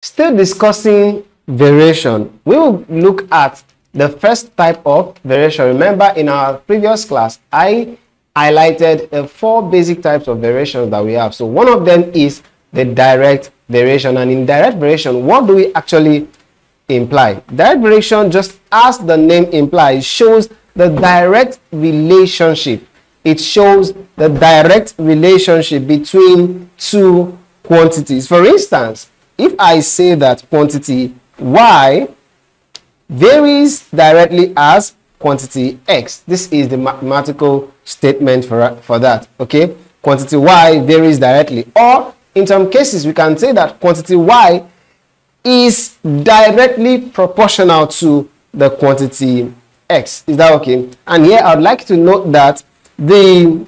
Still discussing variation, we will look at the first type of variation. Remember, in our previous class, I highlighted the 4 basic types of variation that we have. So one of them is the direct variation. And in direct variation, what do we actually imply? Direct variation, just as the name implies, shows the direct relationship. It shows the direct relationship between two quantities. For instance, if I say that quantity y varies directly as quantity x, this is the mathematical statement for that. Okay, quantity y varies directly, or in some cases we can say that quantity y is directly proportional to the quantity x. Is that okay? And here I'd like to note that the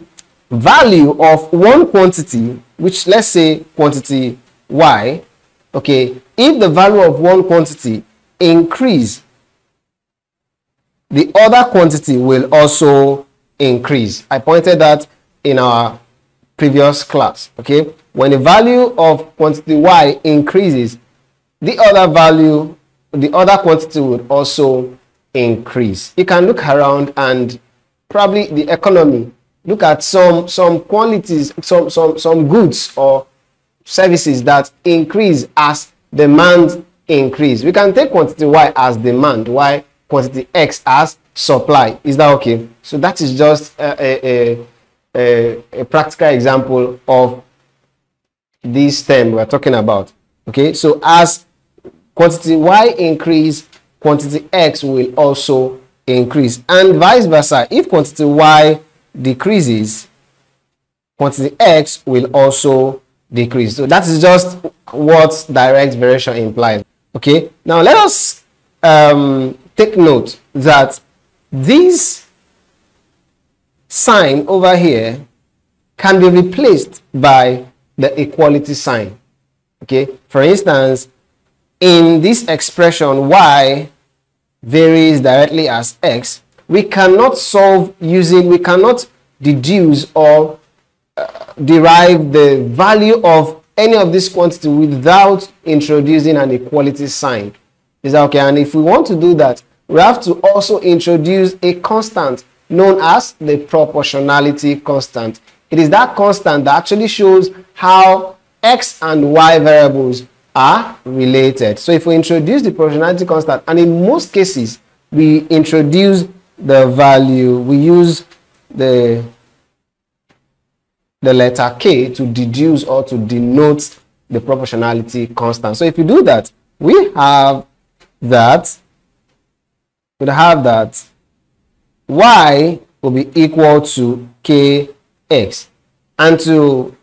value of one quantity, which let's say quantity y, okay, if the value of one quantity increase, the other quantity will also increase. I pointed that in our previous class. Okay, when the value of quantity y increases, the other quantity would also increase. You can look around and probably the economy, look at some quantities, some goods or services that increase as demand increase. We can take quantity y as demand, while quantity x as supply. Is that okay? So that is just a practical example of this term we're talking about. Okay, so as quantity y increase, quantity x will also increase, and vice versa. If quantity y decreases, quantity x will also decrease. So that is just what direct variation implies. Okay, now let us take note that this sign over here can be replaced by the equality sign. Okay, for instance, in this expression y varies directly as x, we cannot deduce or derive the value of any of this quantity without introducing an equality sign. Is that okay? And if we want to do that, we have to also introduce a constant known as the proportionality constant. It is that constant that actually shows how x and y variables are related. So if we introduce the proportionality constant, and in most cases we introduce the value, we use the letter k to deduce or to denote the proportionality constant. So if you do that, we have that y will be equal to kx, and to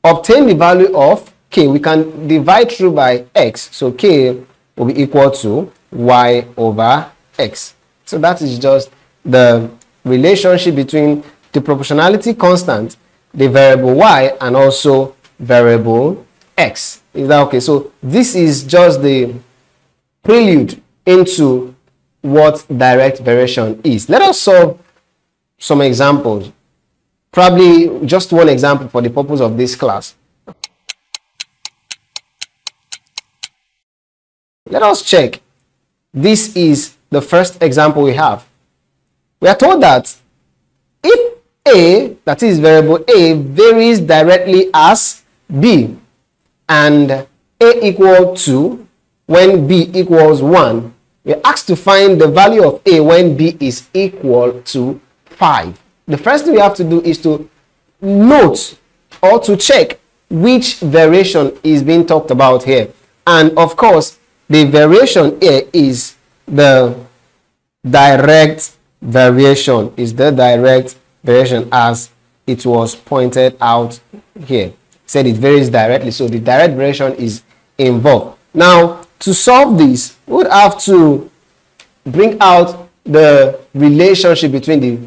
obtain the value of k, we can divide through by x, so k will be equal to y over x. So that is just the relationship between the proportionality constant, the variable y, and also variable x. Is that okay? So this is just the prelude into what direct variation is. Let us solve some examples, probably just one example for the purpose of this class. Let us check. This is the first example we have. We are told that if a, that is variable a, varies directly as b, and a equal 2 when b equals 1, we are asked to find the value of a when b is equal to 5. The first thing we have to do is to note or to check which variation is being talked about here. And of course, the variation here is the direct variation, as it was pointed out here. Said it varies directly, so the direct variation is involved. Now, to solve this, we would have to bring out the relationship between the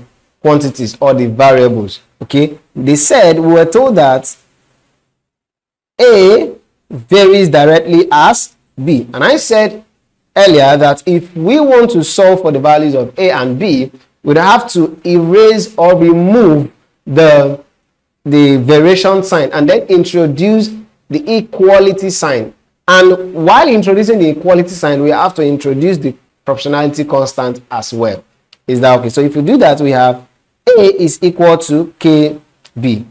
quantities or the variables. Okay, they said, we were told that a varies directly as b, and I said earlier that if we want to solve for the values of a and b, we'd have to erase or remove the variation sign and then introduce the equality sign. And while introducing the equality sign, we have to introduce the proportionality constant as well. Is that okay? So if we do that, we have A is equal to KB,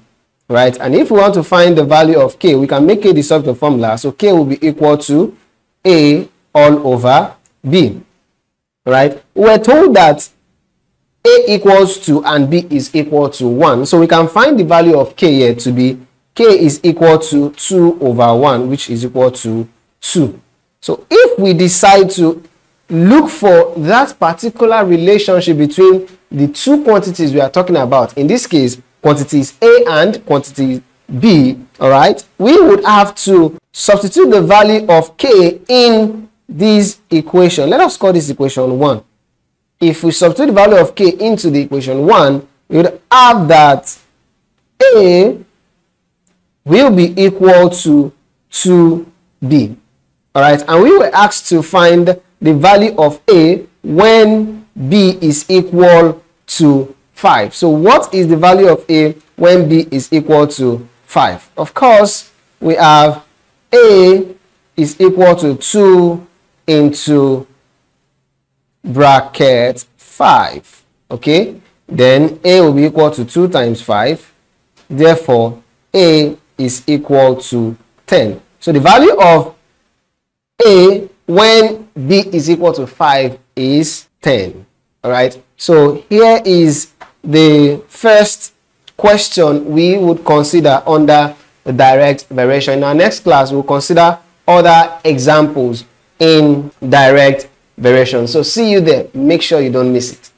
right? And if we want to find the value of K, we can make K the subject of formula. So K will be equal to A all over B, right? We're told that A equals to and B is equal to 1. So we can find the value of K here to be K is equal to 2 over 1, which is equal to 2. So if we decide to look for that particular relationship between the two quantities we are talking about, in this case, quantities A and quantity B, all right, we would have to substitute the value of K in this equation. Let us call this equation 1. If we substitute the value of K into the equation 1, we would have that A will be equal to 2B. All right, and we were asked to find the value of A when B is equal to 5. So what is the value of A when B is equal to 5? Of course, we have A is equal to 2 into bracket 5. Okay, then A will be equal to 2 times 5. Therefore, A is equal to 10. So the value of A when B is equal to 5 is 10. All right. So here is the first question we would consider under the direct variation. In our next class, we'll consider other examples in direct variation. So see you there. Make sure you don't miss it.